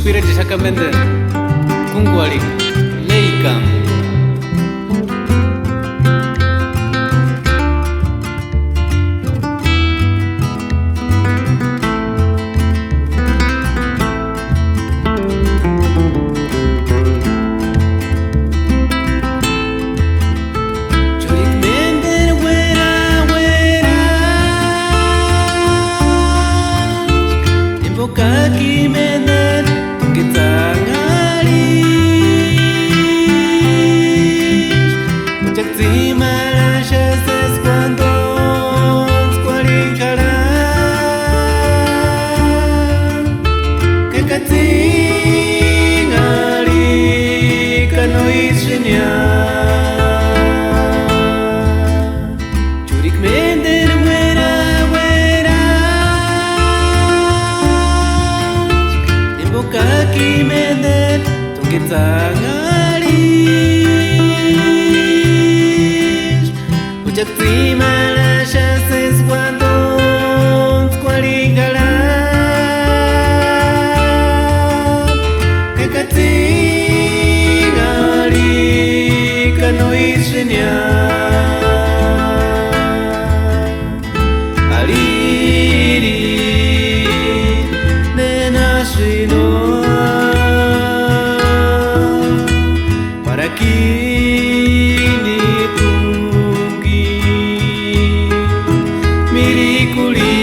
Pira Chishakamente, Kungwari, Leikam. Kaki menen kita ngalis Ujak terima rasa sesuatu Sekuali karan Kekati ngali kano isinya Curik menden kaki menden kita ngalis Ujak terima rasa sesuatu Sekuali karan Kekati ngali kano isinya Kini tunggi mirikuli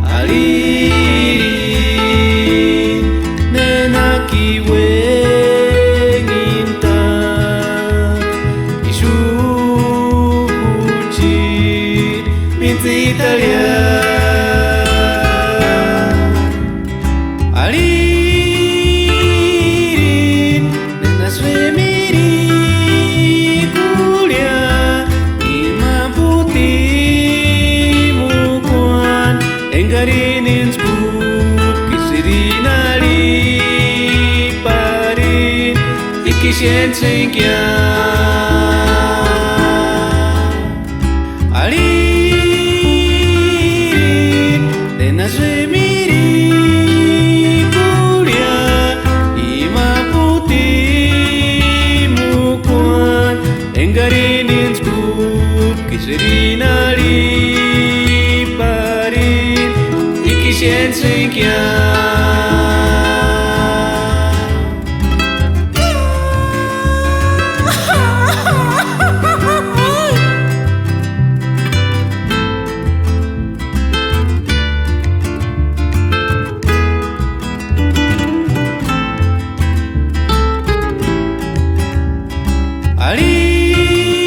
aliri nenaki wenginta isu uci minti Italia Engarinin skut kisirinari parin ikisien singkya alirin dena semiri kulia ima putih mukuan engarinin skut kisirinari Ikisien singkya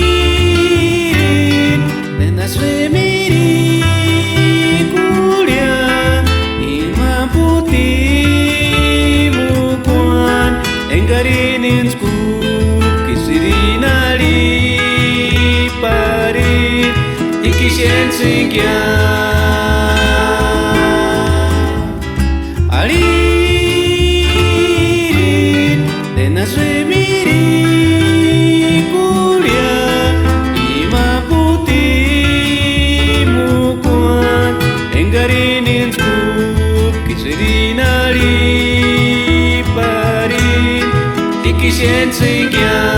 alirin dena semiri Engarinin skut kisirinari parin ikisien singkya alirin dena semiri kulia ima putih mukuan engarinin skut kisirinari Ikisien singkya